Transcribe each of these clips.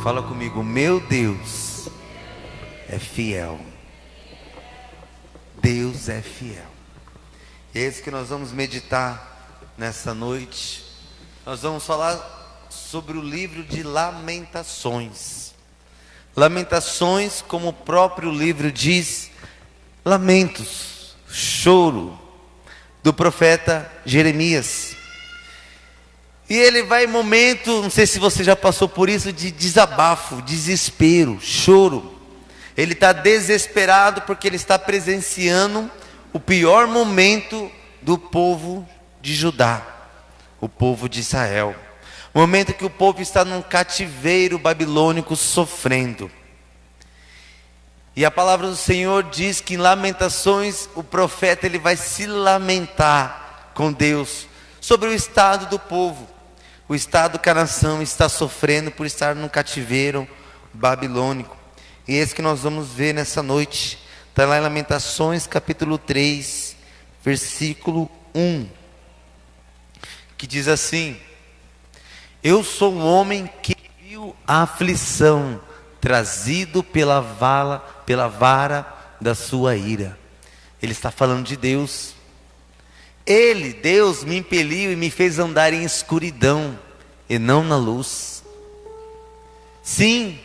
Fala comigo, meu Deus é fiel. Deus é fiel. E é isso que nós vamos meditar nessa noite. Nós vamos falar sobre o livro de Lamentações. Lamentações, como o próprio livro diz, lamentos, choro, do profeta Jeremias. E ele vai em momento, não sei se você já passou por isso, de desabafo, desespero, choro. Ele está desesperado porque ele está presenciando o pior momento do povo de Judá, o povo de Israel. O momento que o povo está num cativeiro babilônico sofrendo. E a palavra do Senhor diz que em Lamentações o profeta ele vai se lamentar com Deus sobre o estado do povo. O estado que a nação está sofrendo por estar num cativeiro babilônico. E é isso que nós vamos ver nessa noite. Está lá em Lamentações capítulo 3, versículo 1. Que diz assim: Eu sou um homem que viu a aflição, trazido pela vara da sua ira. Ele está falando de Deus. Deus me impeliu e me fez andar em escuridão e não na luz. Sim,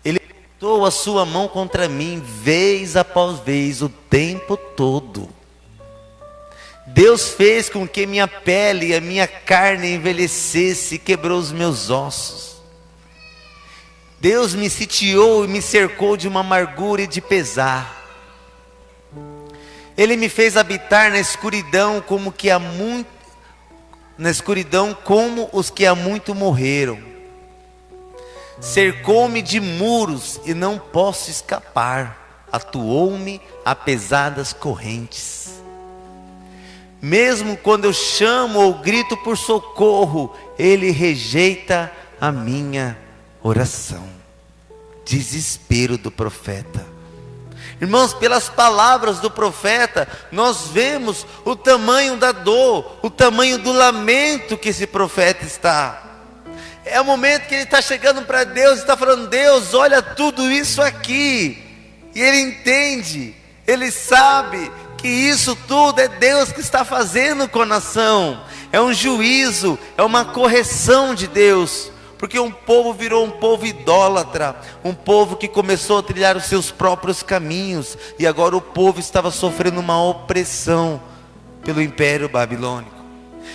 Ele botou a sua mão contra mim vez após vez, o tempo todo. Deus fez com que minha pele e a minha carne envelhecesse e quebrou os meus ossos. Deus me sitiou e me cercou de uma amargura e de pesar. Ele me fez habitar na escuridão como os que há muito morreram. Cercou-me de muros e não posso escapar. Atuou-me a pesadas correntes. Mesmo quando eu chamo ou grito por socorro, Ele rejeita a minha oração. Desespero do profeta. Irmãos, pelas palavras do profeta, nós vemos o tamanho da dor, o tamanho do lamento que esse profeta está. É o momento que ele está chegando para Deus e está falando: Deus, olha tudo isso aqui. E ele entende, ele sabe que isso tudo é Deus que está fazendo com a nação. É um juízo, é uma correção de Deus. Porque um povo virou um povo idólatra, um povo que começou a trilhar os seus próprios caminhos, e agora o povo estava sofrendo uma opressão pelo império babilônico.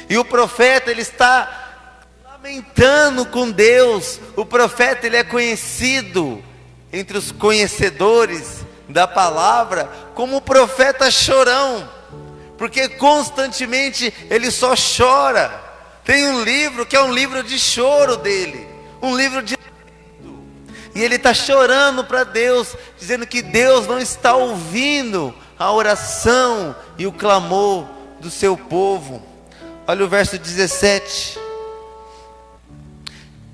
E o profeta ele está lamentando com Deus. O profeta ele é conhecido entre os conhecedores da palavra como o profeta chorão, porque constantemente ele só chora. Tem um livro que é um livro de choro dele, um livro de lamento. E ele está chorando para Deus, dizendo que Deus não está ouvindo a oração e o clamor do seu povo. Olha o verso 17.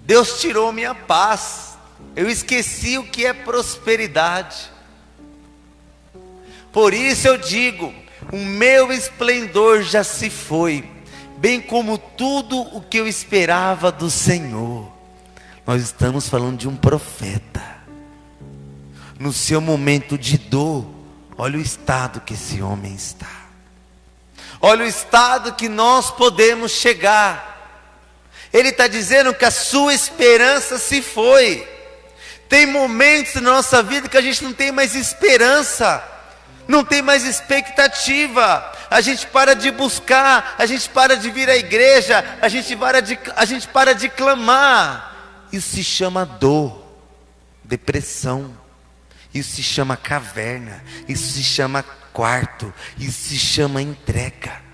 Deus tirou minha paz, eu esqueci o que é prosperidade. Por isso eu digo, o meu esplendor já se foi, bem como tudo o que eu esperava do Senhor. Nós estamos falando de um profeta. No seu momento de dor, olha o estado que esse homem está. Olha o estado que nós podemos chegar. Ele está dizendo que a sua esperança se foi. Tem momentos na nossa vida que a gente não tem mais esperança, não tem mais expectativa. A gente para de buscar, a gente para de vir à igreja, a gente para de clamar. Isso se chama dor, depressão. Isso se chama caverna. Isso se chama quarto. Isso se chama entrega.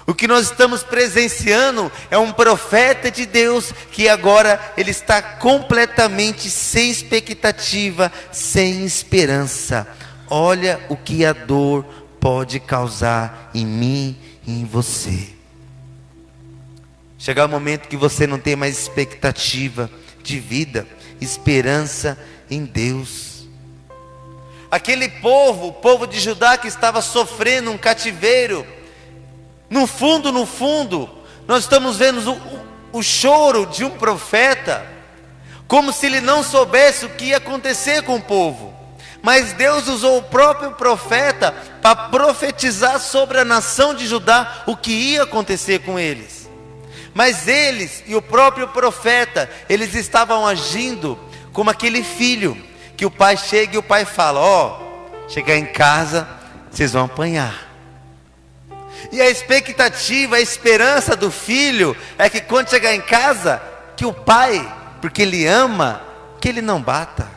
O que nós estamos presenciando é um profeta de Deus que agora ele está completamente sem expectativa, sem esperança. Olha o que a dor pode causar em mim e em você. Chegar o momento que você não tem mais expectativa de vida, esperança em Deus. Aquele povo, o povo de Judá que estava sofrendo um cativeiro, no fundo, nós estamos vendo o choro de um profeta, como se ele não soubesse o que ia acontecer com o povo. Mas Deus usou o próprio profeta para profetizar sobre a nação de Judá o que ia acontecer com eles. Mas eles e o próprio profeta, eles estavam agindo como aquele filho que o pai chega e o pai fala: ó, chegar em casa, vocês vão apanhar. E a expectativa, a esperança do filho é que quando chegar em casa, que o pai, porque ele ama, que ele não bata.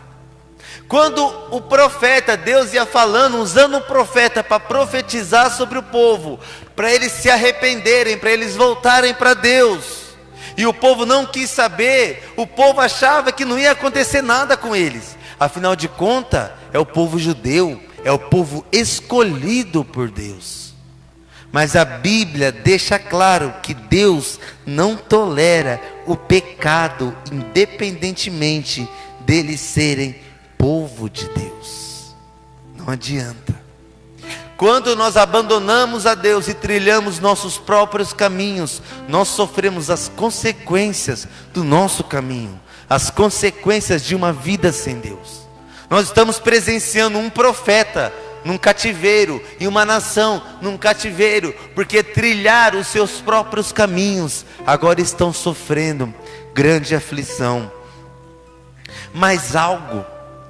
Quando o profeta, Deus ia falando, usando o profeta para profetizar sobre o povo, para eles se arrependerem, para eles voltarem para Deus, e o povo não quis saber, o povo achava que não ia acontecer nada com eles. Afinal de contas, é o povo judeu, é o povo escolhido por Deus. Mas a Bíblia deixa claro que Deus não tolera o pecado, independentemente deles serem povo de Deus. Não adianta. Quando nós abandonamos a Deus e trilhamos nossos próprios caminhos, nós sofremos as consequências do nosso caminho, as consequências de uma vida sem Deus. Nós estamos presenciando um profeta num cativeiro e uma nação num cativeiro, porque trilharam os seus próprios caminhos, agora estão sofrendo grande aflição. Mas algo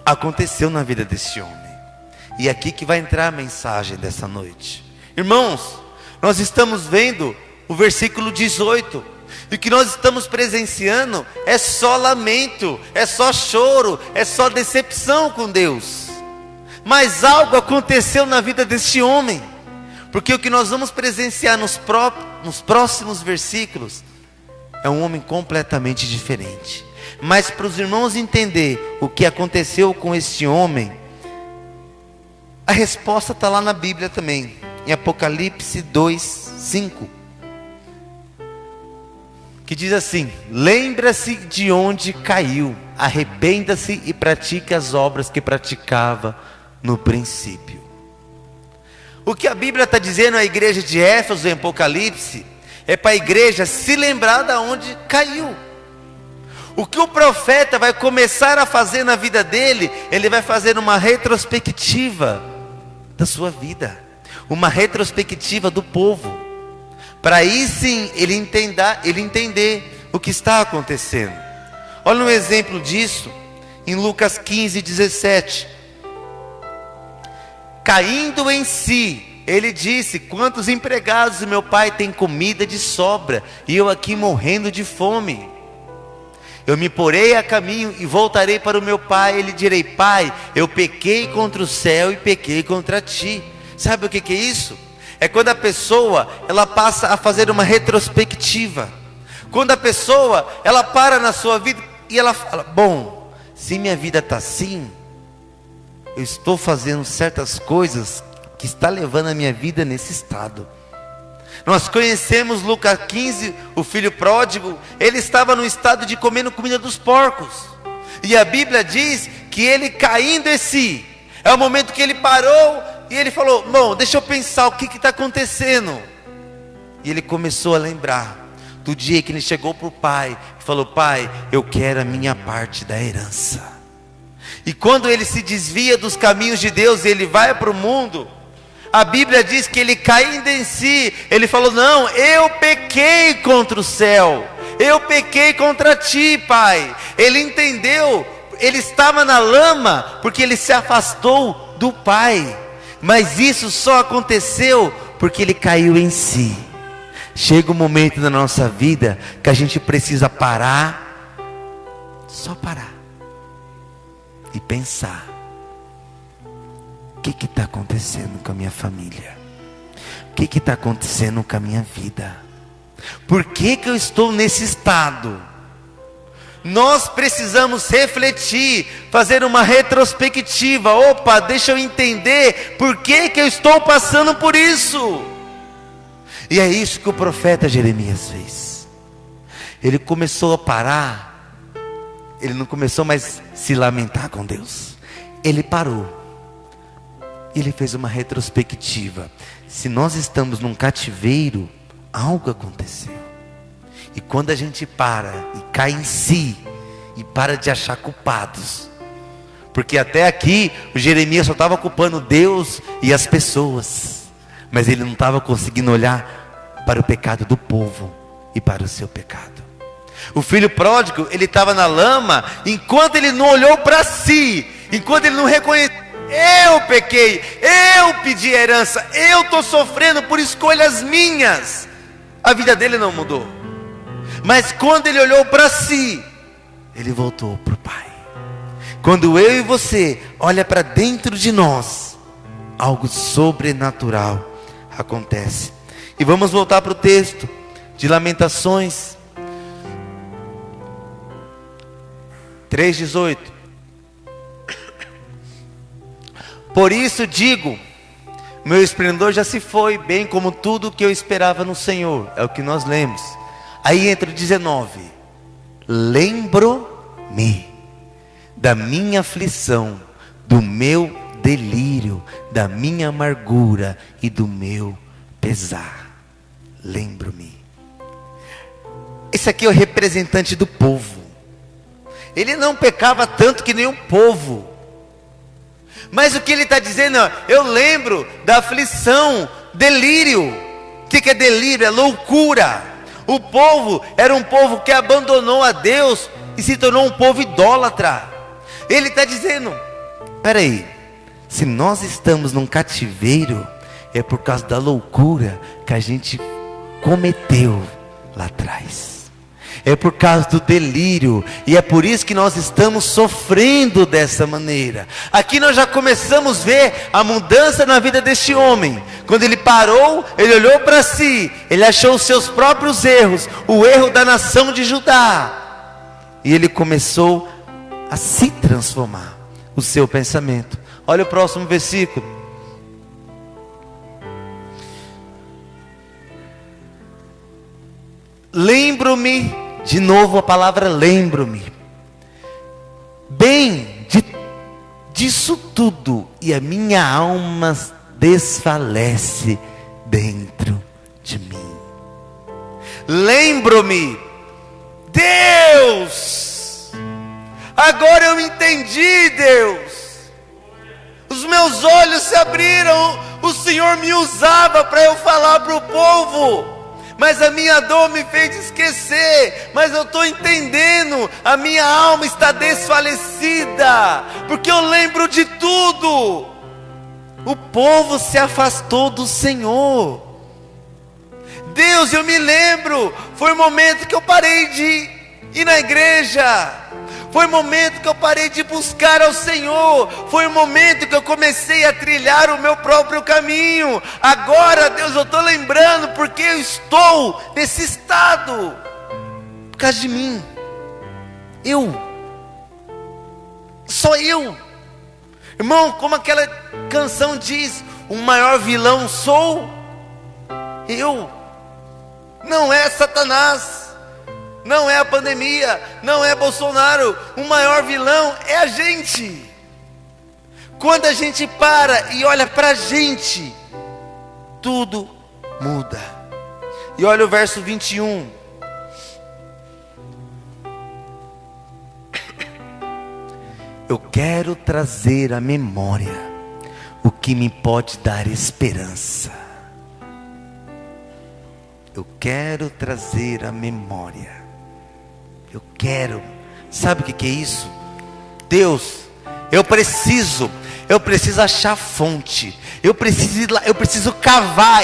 aconteceu na vida desse homem, e é aqui que vai entrar a mensagem dessa noite. Irmãos, nós estamos vendo o versículo 18, e o que nós estamos presenciando é só lamento, é só choro, é só decepção com Deus. Mas algo aconteceu na vida deste homem, porque o que nós vamos presenciar nos próximos versículos é um homem completamente diferente. Mas para os irmãos entender o que aconteceu com este homem, a resposta está lá na Bíblia também, em Apocalipse 2:5, que diz assim: lembra-se de onde caiu, arrependa-se e pratique as obras que praticava no princípio. O que a Bíblia está dizendo à igreja de Éfeso em Apocalipse é para a igreja se lembrar de onde caiu. O que o profeta vai começar a fazer na vida dele, ele vai fazer uma retrospectiva da sua vida, uma retrospectiva do povo, para aí sim ele entender o que está acontecendo. Olha um exemplo disso em Lucas 15:17. Caindo em si, ele disse: quantos empregados do meu pai têm comida de sobra, e eu aqui morrendo de fome? Eu me porei a caminho e voltarei para o meu pai, e lhe direi: pai, eu pequei contra o céu e pequei contra ti. Sabe o que é isso? É quando a pessoa, ela passa a fazer uma retrospectiva. Quando a pessoa, ela para na sua vida e ela fala: bom, se minha vida está assim, eu estou fazendo certas coisas que está levando a minha vida nesse estado. Nós conhecemos Lucas 15, o filho pródigo, ele estava no estado de comendo comida dos porcos. E a Bíblia diz que ele caindo em si, é o momento que ele parou e ele falou: bom, deixa eu pensar o que está acontecendo. E ele começou a lembrar do dia que ele chegou para o pai e falou: pai, eu quero a minha parte da herança. E quando ele se desvia dos caminhos de Deus e ele vai para o mundo, a Bíblia diz que ele caindo em si, ele falou: não, eu pequei contra o céu, eu pequei contra ti, pai. Ele entendeu, ele estava na lama porque ele se afastou do pai, mas isso só aconteceu porque ele caiu em si. Chega um momento na nossa vida que a gente precisa parar, só parar e pensar: o que está acontecendo com a minha família? O que está acontecendo com a minha vida? Por que eu estou nesse estado? Nós precisamos refletir, fazer uma retrospectiva. Opa, deixa eu entender por que eu estou passando por isso. E é isso que o profeta Jeremias fez. Ele começou a parar. Ele não começou mais a se lamentar com Deus. Ele parou. Ele fez uma retrospectiva. Se nós estamos num cativeiro, algo aconteceu. E quando a gente para e cai em si, e para de achar culpados. Porque até aqui o Jeremias só estava culpando Deus e as pessoas, mas ele não estava conseguindo olhar para o pecado do povo e para o seu pecado. O filho pródigo, ele estava na lama, enquanto ele não olhou para si, enquanto ele não reconheceu: eu pequei, eu pedi herança, eu estou sofrendo por escolhas minhas. A vida dele não mudou, mas quando ele olhou para si, ele voltou para o Pai. Quando eu e você olha para dentro de nós, algo sobrenatural acontece. E vamos voltar para o texto de Lamentações 3:18. Por isso digo, meu esplendor já se foi, bem como tudo que eu esperava no Senhor. É o que nós lemos. Aí entra o 19. Lembro-me da minha aflição, do meu delírio, da minha amargura e do meu pesar. Lembro-me. Esse aqui é o representante do povo. Ele não pecava tanto que nem o povo, mas o que ele está dizendo é: eu lembro da aflição, delírio. O que é delírio? É loucura. O povo era um povo que abandonou a Deus e se tornou um povo idólatra. Ele está dizendo: peraí, se nós estamos num cativeiro, é por causa da loucura que a gente cometeu lá atrás. É por causa do delírio, e é por isso que nós estamos sofrendo dessa maneira. Aqui nós já começamos a ver a mudança na vida deste homem. Quando ele parou, ele olhou para si, ele achou os seus próprios erros, o erro da nação de Judá, e ele começou a se transformar, o seu pensamento. Olha o próximo versículo. Lembro-me, de novo a palavra lembro-me, bem disso tudo, e a minha alma desfalece dentro de mim. Lembro-me, Deus, agora eu entendi, Deus, os meus olhos se abriram, o Senhor me usava para eu falar para o povo, mas a minha dor me fez esquecer. Mas eu estou entendendo, a minha alma está desfalecida, porque eu lembro de tudo. O povo se afastou do Senhor. Deus, eu me lembro, foi o momento que eu parei de ir na igreja, foi o momento que eu parei de buscar ao Senhor, foi o momento que eu comecei a trilhar o meu próprio caminho. Agora, Deus, eu estou lembrando porque eu estou nesse estado, por causa de mim. Só eu. Irmão, como aquela canção diz, o maior vilão sou eu. Não é Satanás, não é a pandemia, não é Bolsonaro. O maior vilão é a gente. Quando a gente para e olha para a gente, tudo muda. E olha o verso 21. Eu quero trazer à memória o que me pode dar esperança. Eu quero trazer à memória. Eu quero. Sabe o que é isso? Deus, eu preciso achar a fonte. Eu preciso cavar.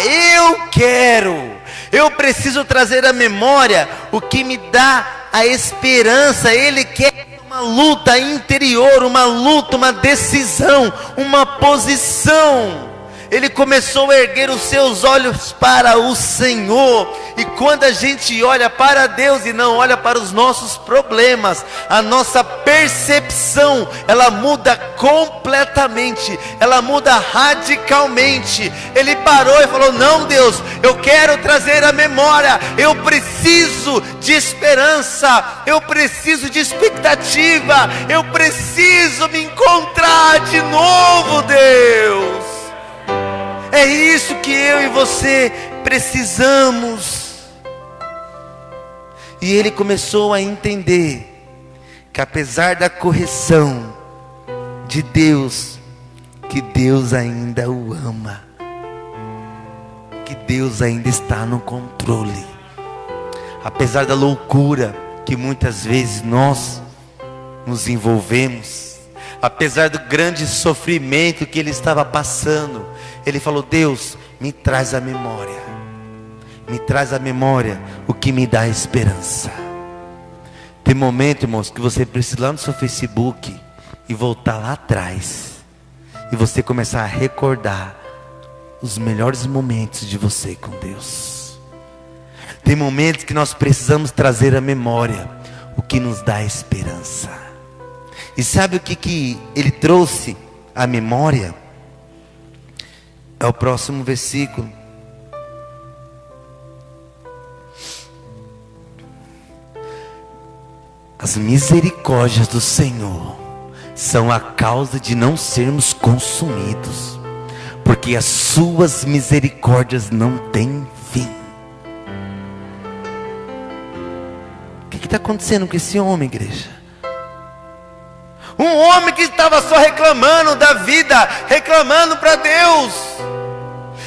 Eu preciso trazer à memória o que me dá a esperança. Ele quer uma luta interior, uma luta, uma decisão, uma posição. Ele começou a erguer os seus olhos para o Senhor. E quando a gente olha para Deus e não olha para os nossos problemas, a nossa percepção, ela muda completamente, ela muda radicalmente. Ele parou e falou: não, Deus, eu quero trazer a memória, eu preciso de esperança, eu preciso de expectativa, eu preciso me encontrar de novo, Deus. É isso que eu e você precisamos. E ele começou a entender que apesar da correção de Deus, que Deus ainda o ama, que Deus ainda está no controle, apesar da loucura que muitas vezes nós nos envolvemos, apesar do grande sofrimento que ele estava passando, ele falou: Deus, me traz à memória, me traz à memória o que me dá esperança. Tem momento, irmãos, que você precisa ir lá no seu Facebook e voltar lá atrás, e você começar a recordar os melhores momentos de você com Deus. Tem momentos que nós precisamos trazer à memória o que nos dá esperança. E sabe o que ele trouxe à memória? É o próximo versículo. As misericórdias do Senhor são a causa de não sermos consumidos, porque as suas misericórdias não têm fim. O que está acontecendo com esse homem, igreja? Um homem que estava só reclamando da vida, reclamando para Deus.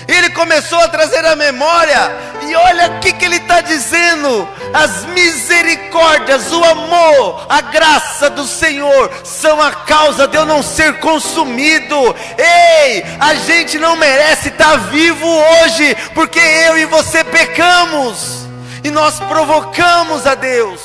Ele começou a trazer a memória, e olha o que ele está dizendo: as misericórdias, o amor, a graça do Senhor são a causa de eu não ser consumido. Ei, a gente não merece estar vivo hoje, porque eu e você pecamos, e nós provocamos a Deus,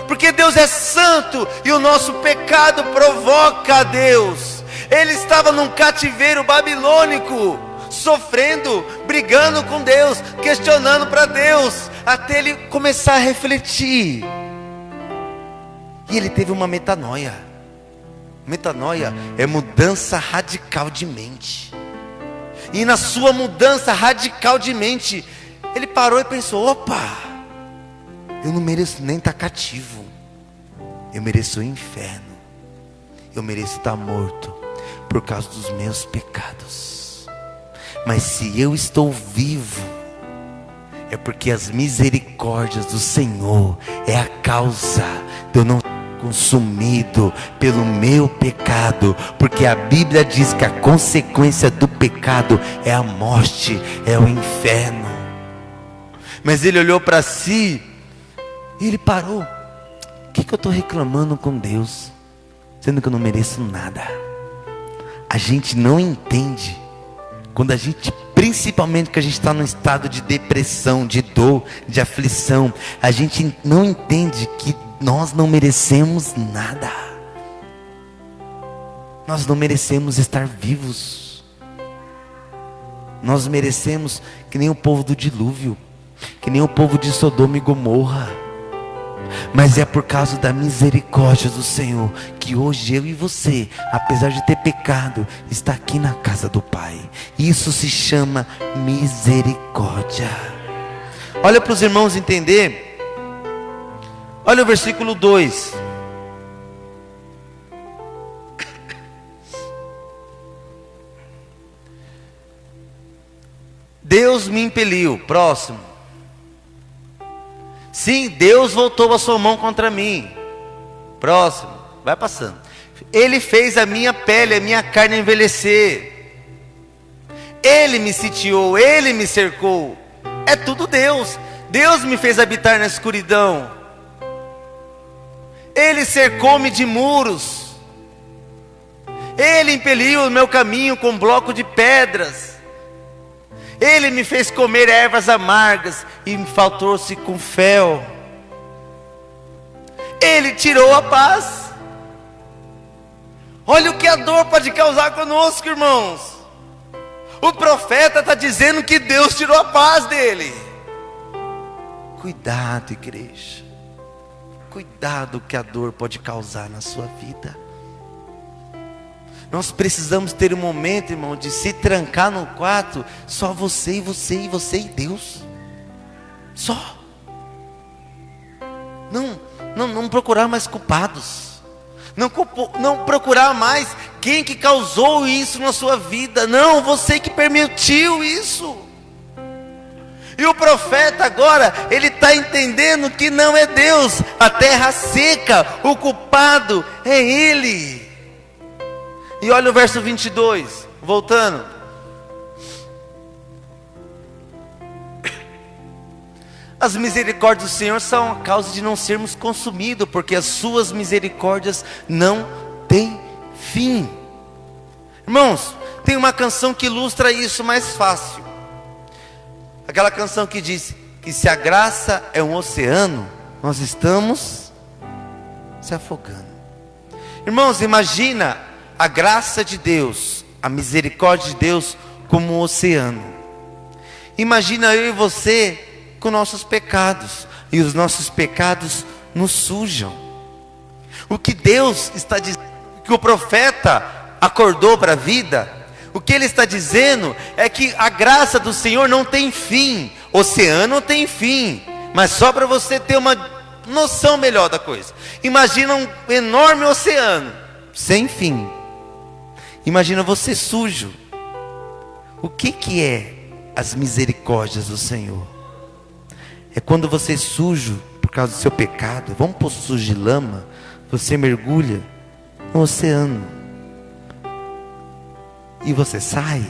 porque Deus é santo, e o nosso pecado provoca a Deus. Ele estava num cativeiro babilônico, sofrendo, brigando com Deus, questionando para Deus, até ele começar a refletir. E ele teve uma metanoia. Metanoia é mudança radical de mente. E na sua mudança radical de mente, ele parou e pensou: opa, eu não mereço nem estar cativo, eu mereço o inferno, eu mereço estar morto por causa dos meus pecados. Mas se eu estou vivo, é porque as misericórdias do Senhor é a causa de eu não ser consumido pelo meu pecado, porque a Bíblia diz que a consequência do pecado é a morte, é o inferno. Mas ele olhou para si e ele parou: o que eu estou reclamando com Deus, sendo que eu não mereço nada? A gente não entende. Quando a gente, principalmente que a gente está num estado de depressão, de dor, de aflição, a gente não entende que nós não merecemos nada. Nós não merecemos estar vivos. Nós merecemos que nem o povo do dilúvio, que nem o povo de Sodoma e Gomorra. Mas é por causa da misericórdia do Senhor que hoje eu e você, apesar de ter pecado, está aqui na casa do Pai. Isso se chama misericórdia. Olha para os irmãos entender. Olha o versículo 2. Deus me impeliu. Próximo. Sim, Deus voltou a sua mão contra mim. Próximo, vai passando. Ele fez a minha pele, a minha carne envelhecer. Ele me sitiou, Ele me cercou. É tudo Deus. Deus me fez habitar na escuridão. Ele cercou-me de muros. Ele impeliu o meu caminho com bloco de pedras. Ele me fez comer ervas amargas e me faltou-se com fel. Ele tirou a paz. Olha o que a dor pode causar conosco, irmãos. O profeta está dizendo que Deus tirou a paz dele. Cuidado, igreja. Cuidado que a dor pode causar na sua vida. Nós precisamos ter um momento, irmão, de se trancar no quarto, só você e você e você e Deus. Só. Não procurar mais culpados. Não procurar mais quem que causou isso na sua vida. Não, você que permitiu isso. E o profeta agora, ele está entendendo que não é Deus, a terra seca, o culpado é Ele. E olha o verso 22, voltando. As misericórdias do Senhor são a causa de não sermos consumidos, porque as suas misericórdias não têm fim. Irmãos, tem uma canção que ilustra isso mais fácil. Aquela canção que diz que se a graça é um oceano, nós estamos se afogando. Irmãos, imagina a graça de Deus, a misericórdia de Deus como um oceano. Imagina eu e você com nossos pecados, e os nossos pecados nos sujam. O que Deus está dizendo, que o profeta acordou para a vida, o que ele está dizendo é que a graça do Senhor não tem fim. Oceano não tem fim. Mas só para você ter uma noção melhor da coisa, imagina um enorme oceano sem fim. Imagina você sujo. O que é as misericórdias do Senhor? É quando você sujo por causa do seu pecado, vamos pôr sujo de lama, você mergulha no oceano e você sai,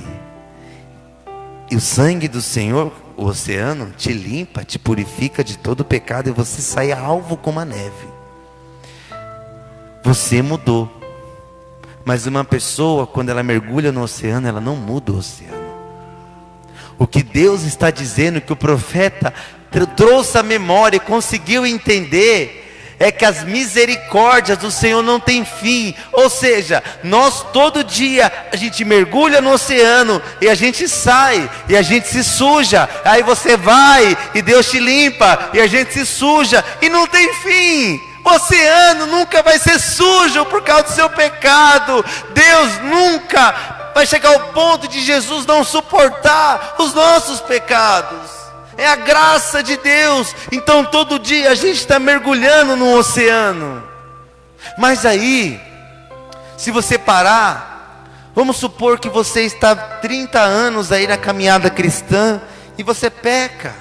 e o sangue do Senhor, o oceano, te limpa, te purifica de todo o pecado, e você sai alvo como a neve. Você mudou. Mas uma pessoa, quando ela mergulha no oceano, ela não muda o oceano. O que Deus está dizendo, que o profeta trouxe a memória e conseguiu entender, é que as misericórdias do Senhor não têm fim. Ou seja, nós todo dia a gente mergulha no oceano e a gente sai e a gente se suja. Aí você vai e Deus te limpa e a gente se suja e não tem fim. O oceano nunca vai ser sujo por causa do seu pecado. Deus nunca vai chegar ao ponto de Jesus não suportar os nossos pecados. É a graça de Deus. Então todo dia a gente está mergulhando no oceano. Mas aí, se você parar, vamos supor que você está 30 anos aí na caminhada cristã e você peca.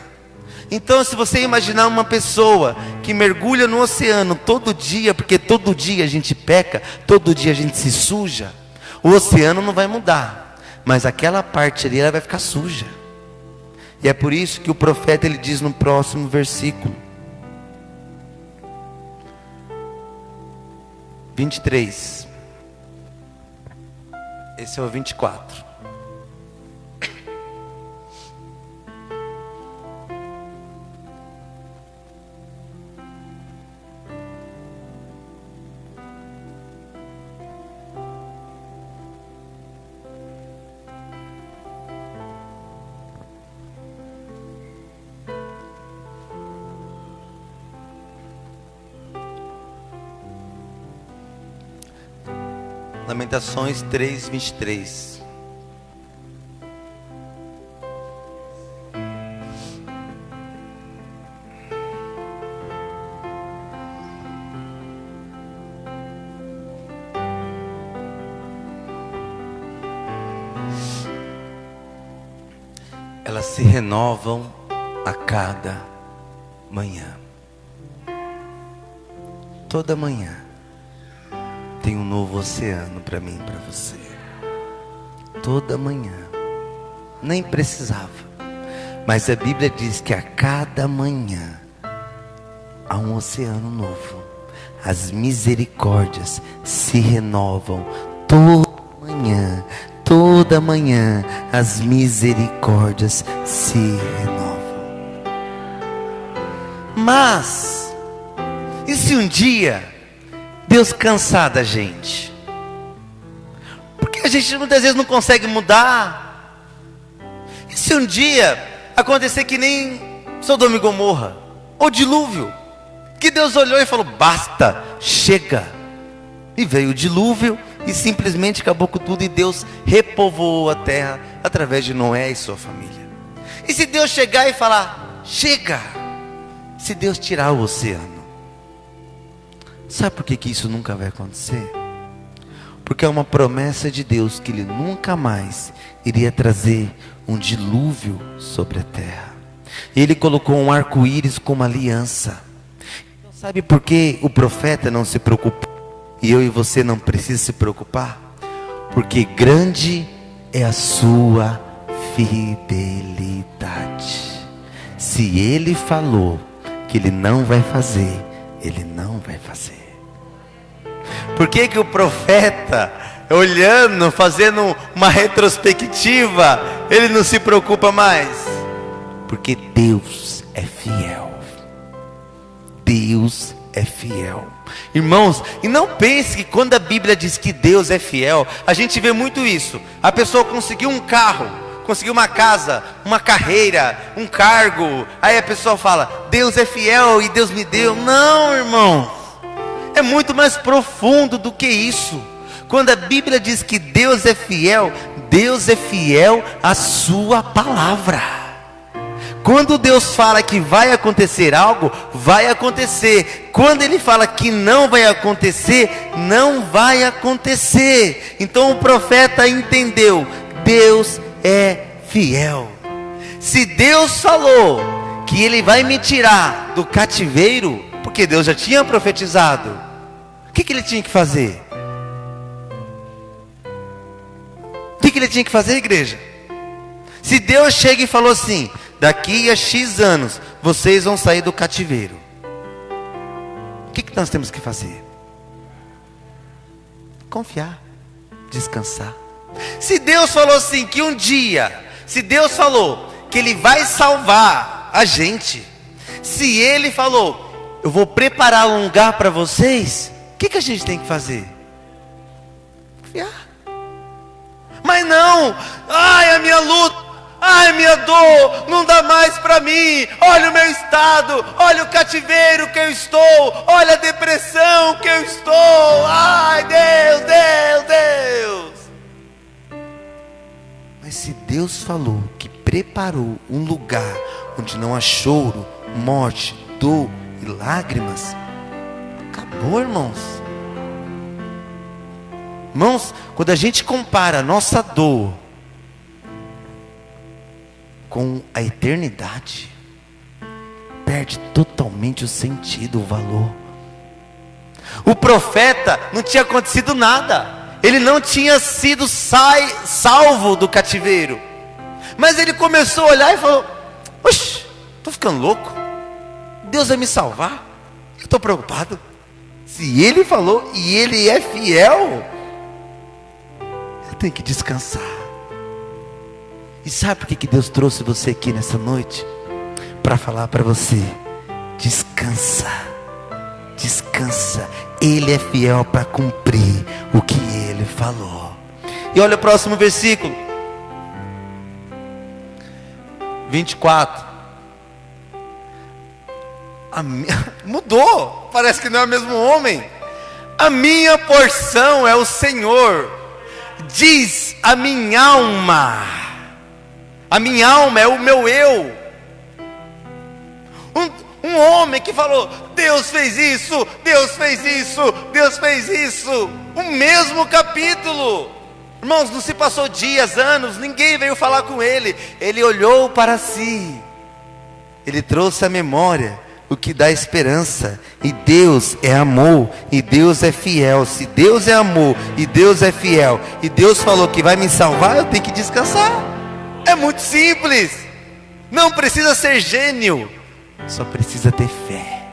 Então, se você imaginar uma pessoa que mergulha no oceano todo dia, porque todo dia a gente peca, todo dia a gente se suja, o oceano não vai mudar, mas aquela parte ali ela vai ficar suja. E é por isso que o profeta ele diz no próximo versículo 23. Esse é o 24. Lamentações 3:23. Elas se renovam a cada manhã. Toda manhã tem um novo oceano para mim e para você. Toda manhã. Nem precisava. Mas a Bíblia diz que a cada manhã há um oceano novo. As misericórdias se renovam toda manhã. Toda manhã as misericórdias se renovam. Mas, e se um dia Deus cansar da gente? Porque a gente muitas vezes não consegue mudar. E se um dia acontecer que nem Sodoma e Gomorra, ou dilúvio, que Deus olhou e falou: basta, chega. E veio o dilúvio e simplesmente acabou com tudo, e Deus repovoou a terra através de Noé e sua família. E se Deus chegar e falar: chega? Se Deus tirar o oceano, sabe por que isso nunca vai acontecer? Porque é uma promessa de Deus que Ele nunca mais iria trazer um dilúvio sobre a terra. Ele colocou um arco-íris como aliança. Então, sabe por que o profeta não se preocupou? E eu e você não precisamos se preocupar? Porque grande é a sua fidelidade. Se ele falou que ele não vai fazer, ele não vai fazer. Por que que o profeta, olhando, fazendo uma retrospectiva, ele não se preocupa mais? Porque Deus é fiel. Deus é fiel. Irmãos, e não pense que quando a Bíblia diz que Deus é fiel, a gente vê muito isso. A pessoa conseguiu um carro, conseguiu uma casa, uma carreira, um cargo. Aí a pessoa fala, Deus é fiel e Deus me deu. Não, irmão. É muito mais profundo do que isso. Quando a Bíblia diz que Deus é fiel à sua palavra. Quando Deus fala que vai acontecer algo, vai acontecer. Quando Ele fala que não vai acontecer, não vai acontecer. Então o profeta entendeu, Deus é fiel. Se Deus falou que Ele vai me tirar do cativeiro, porque Deus já tinha profetizado, o que ele tinha que fazer? O que ele tinha que fazer, igreja? Se Deus chega e falou assim, daqui a X anos, vocês vão sair do cativeiro, o que nós temos que fazer? Confiar, descansar. Se Deus falou assim, que um dia, se Deus falou que Ele vai salvar a gente, se Ele falou, eu vou preparar um lugar para vocês, o que a gente tem que fazer? Confiar. Mas não, ai a minha luta, ai minha dor, não dá mais para mim, olha o meu estado, olha o cativeiro que eu estou, olha a depressão que eu estou, ai Deus, Deus, Deus. Mas se Deus falou que preparou um lugar onde não há choro, morte, dor e lágrimas, acabou, irmãos. Irmãos, quando a gente compara a nossa dor com a eternidade, perde totalmente o sentido, o valor. O profeta não tinha acontecido nada, ele não tinha sido salvo do cativeiro, mas ele começou a olhar e falou, oxe, estou ficando louco, Deus vai me salvar, eu estou preocupado. Se Ele falou e Ele é fiel, eu tenho que descansar. E sabe por que Deus trouxe você aqui nessa noite? Para falar para você, descansa, descansa. Ele é fiel para cumprir o que Ele falou. E olha o próximo versículo 24. Mudou, parece que não é o mesmo homem. A minha porção é o Senhor, diz a minha alma. A minha alma é o meu eu. Um homem que falou, Deus fez isso, Deus fez isso, Deus fez isso. O mesmo capítulo. Irmãos, não se passou dias, anos, ninguém veio falar com ele. Ele olhou para si, ele trouxe à memória o que dá esperança. E Deus é amor, e Deus é fiel. Se Deus é amor, e Deus é fiel, e Deus falou que vai me salvar, eu tenho que descansar. É muito simples. Não precisa ser gênio, só precisa ter fé,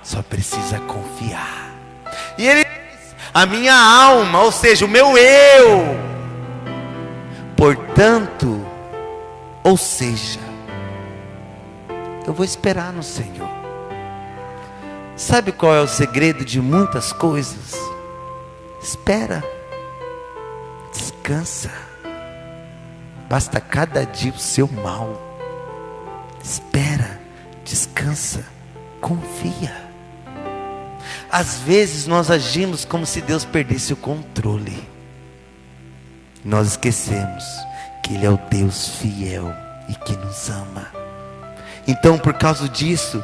só precisa confiar. E ele diz, a minha alma, ou seja, o meu eu, portanto, ou seja, eu vou esperar no Senhor. Sabe qual é o segredo de muitas coisas? Espera, descansa. Basta cada dia o seu mal. Espera, descansa, confia. Às vezes nós agimos como se Deus perdesse o controle. Nós esquecemos que Ele é o Deus fiel e que nos ama. Então, por causa disso,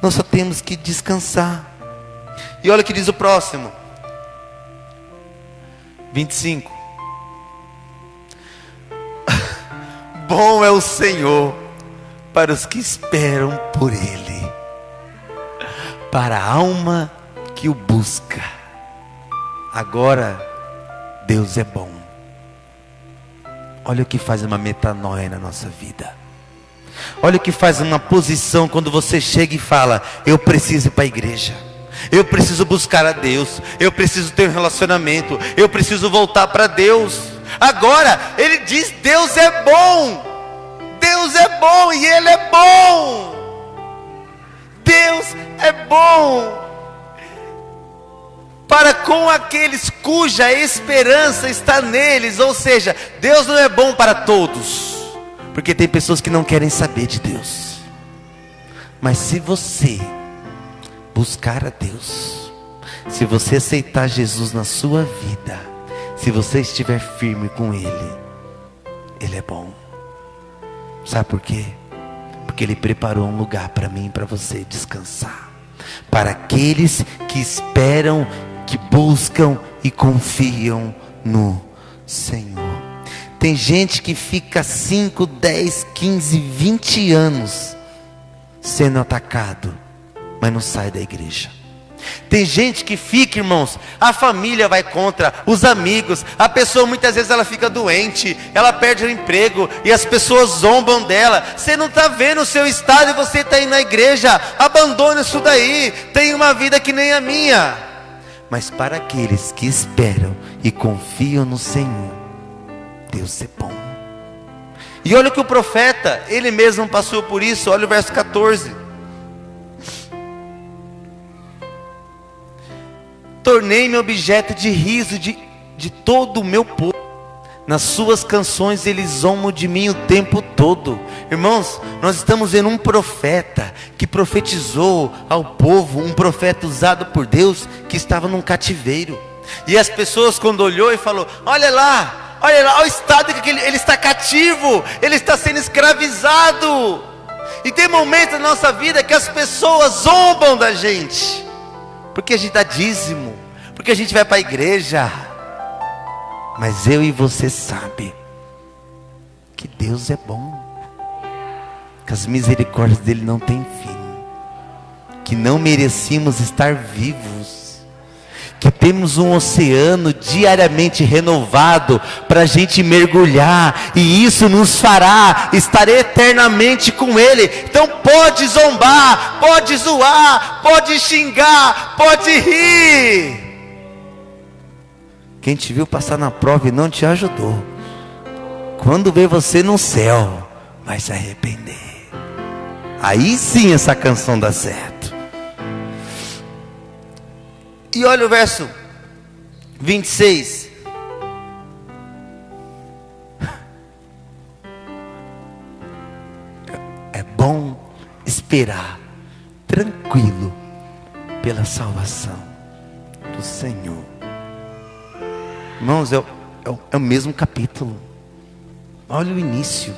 nós só temos que descansar. E olha o que diz o próximo 25. Bom é o Senhor para os que esperam por Ele, para a alma que o busca. Agora, Deus é bom. Olha o que faz uma metanoia na nossa vida. Olha o que faz uma posição quando você chega e fala: eu preciso ir para a igreja, eu preciso buscar a Deus, eu preciso ter um relacionamento, eu preciso voltar para Deus. Agora ele diz: Deus é bom, Deus é bom e Ele é bom. Deus é bom para com aqueles cuja esperança está neles. Ou seja, Deus não é bom para todos, porque tem pessoas que não querem saber de Deus. Mas se você buscar a Deus, se você aceitar Jesus na sua vida, se você estiver firme com Ele, Ele é bom. Sabe por quê? Porque Ele preparou um lugar para mim e para você descansar. Para aqueles que esperam, que buscam e confiam no Senhor. Tem gente que fica 5, 10, 15, 20 anos sendo atacado, mas não sai da igreja. Tem gente que fica, irmãos, a família vai contra, os amigos, a pessoa muitas vezes ela fica doente, ela perde o emprego e as pessoas zombam dela. Você não está vendo o seu estado e você está indo na igreja. Abandona isso daí, tem uma vida que nem a minha. Mas para aqueles que esperam e confiam no Senhor, Deus é bom. E olha que o profeta, ele mesmo passou por isso. Olha o verso 14. Tornei-me objeto de riso de todo o meu povo. Nas suas canções eles zombam de mim o tempo todo. Irmãos, nós estamos vendo um profeta que profetizou ao povo, um profeta usado por Deus, que estava num cativeiro. E as pessoas quando olhou e falou: olha lá, olha o estado que ele está cativo, ele está sendo escravizado. E tem momentos na nossa vida que as pessoas zombam da gente, porque a gente dá dízimo, porque a gente vai para a igreja. Mas eu e você sabe que Deus é bom, que as misericórdias dele não têm fim, que não merecíamos estar vivos, que temos um oceano diariamente renovado para a gente mergulhar, e isso nos fará estar eternamente com Ele. Então pode zombar, pode zoar, pode xingar, pode rir. Quem te viu passar na prova e não te ajudou, quando vê você no céu, vai se arrepender. Aí sim essa canção dá certo. E olha o verso 26. É bom esperar tranquilo pela salvação do Senhor. Irmãos, é o mesmo capítulo. Olha o início.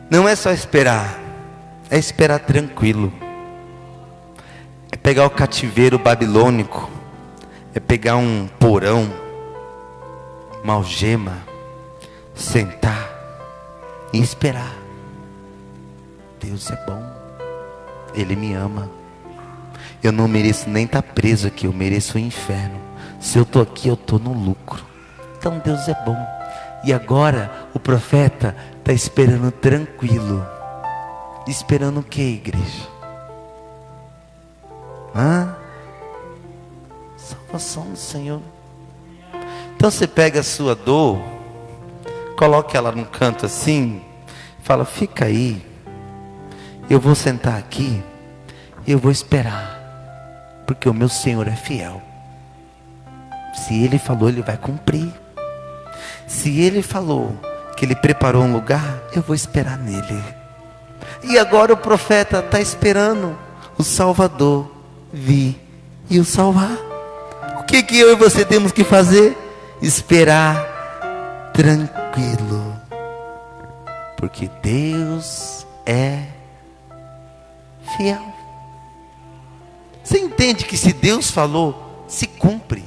Não é só esperar, é esperar tranquilo. É pegar o cativeiro babilônico, é pegar um porão, uma algema, sentar e esperar. Deus é bom, Ele me ama. Eu não mereço nem estar preso aqui, eu mereço o inferno. Se eu estou aqui, eu estou no lucro. Então Deus é bom. E agora o profeta está esperando tranquilo. Esperando o que, igreja? Salvação do Senhor. Então você pega a sua dor, coloca ela num canto assim, fala: fica aí, eu vou sentar aqui, eu vou esperar, porque o meu Senhor é fiel. Se Ele falou, Ele vai cumprir. Se Ele falou que Ele preparou um lugar, eu vou esperar nele. E agora o profeta está esperando o Salvador vir e o salvar. O que eu e você temos que fazer? Esperar tranquilo, porque Deus é fiel. Você entende que se Deus falou, se cumpre.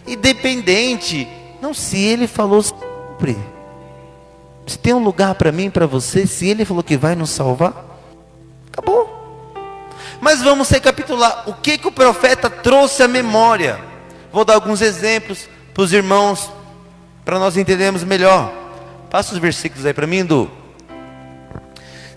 Independente, não, se Ele falou, se cumpre. Se tem um lugar para mim e para você, se Ele falou que vai nos salvar, acabou. Mas vamos recapitular. O que o profeta trouxe à memória? Vou dar alguns exemplos para os irmãos, para nós entendermos melhor. Passa os versículos aí para mim, Du.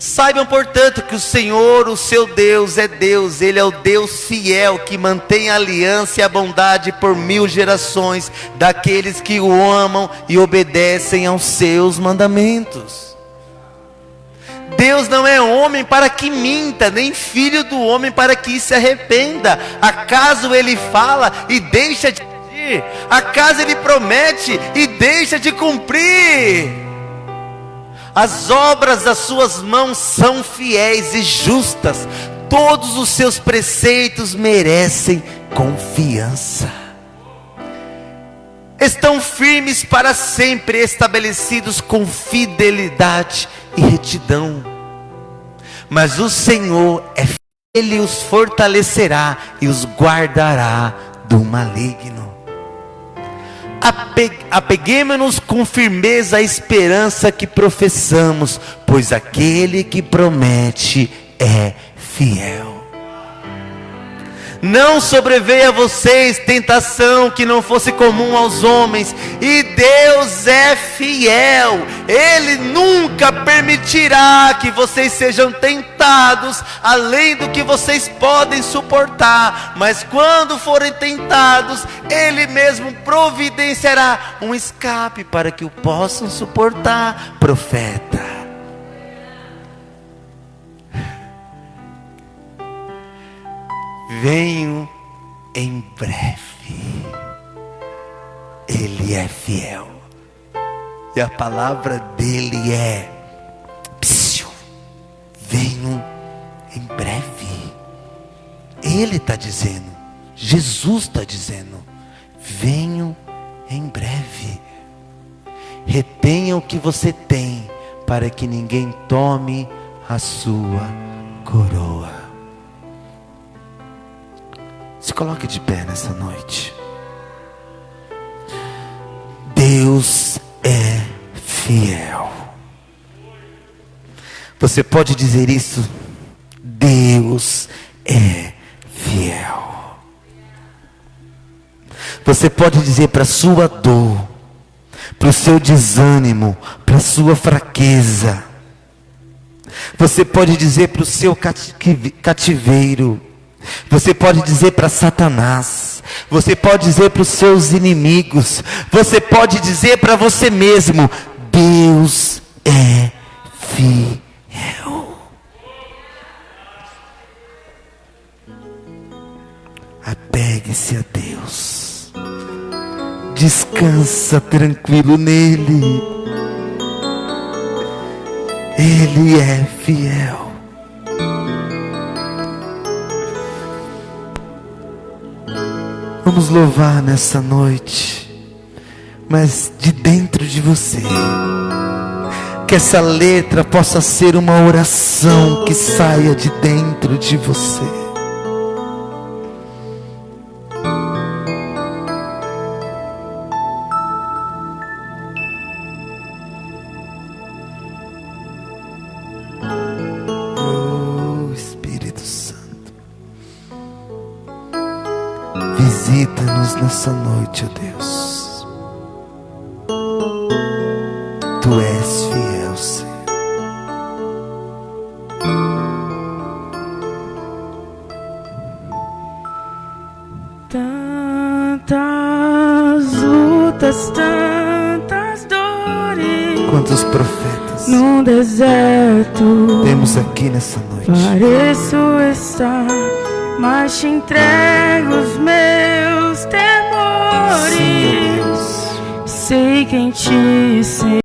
Saibam, portanto, que o Senhor, o seu Deus, é Deus. Ele é o Deus fiel, que mantém a aliança e a bondade por 1000 gerações daqueles que o amam e obedecem aos seus mandamentos. Deus não é homem para que minta, nem filho do homem para que se arrependa. Acaso Ele fala e deixa de agir? Acaso Ele promete e deixa de cumprir? As obras das suas mãos são fiéis e justas. Todos os seus preceitos merecem confiança. Estão firmes para sempre, estabelecidos com fidelidade e retidão. Mas o Senhor é fiel, Ele os fortalecerá e os guardará do maligno. Apeguemo-nos com firmeza à esperança que professamos, pois aquele que promete é fiel. Não sobreveia a vocês tentação que não fosse comum aos homens, e Deus é fiel. Ele nunca permitirá que vocês sejam tentados além do que vocês podem suportar, mas quando forem tentados, Ele mesmo providenciará um escape para que o possam suportar. Profeta, venho em breve. Ele é fiel. E a palavra dele é: psiu, venho em breve. Ele está dizendo, Jesus está dizendo, venho em breve. Retenha o que você tem, para que ninguém tome a sua coroa. Se coloque de pé nessa noite. Deus é fiel. Você pode dizer isso? Deus é fiel. Você pode dizer para a sua dor, para o seu desânimo, para a sua fraqueza. Você pode dizer para o seu cativeiro. Você pode dizer para Satanás. Você pode dizer para os seus inimigos. Você pode dizer para você mesmo: Deus é fiel. Apegue-se a Deus. Descansa tranquilo nele. Ele é fiel. Vamos louvar nessa noite, mas de dentro de você, que essa letra possa ser uma oração que saia de dentro de você. Oh, Espírito Santo, visita-nos nessa noite, ó Deus. Tu és fiel, Senhor. Tantas lutas, tantas dores. Quantos profetas No deserto temos aqui nessa noite? pareço estar, mas te entrego os meus temores. Sim, ó Deus. Sei quem te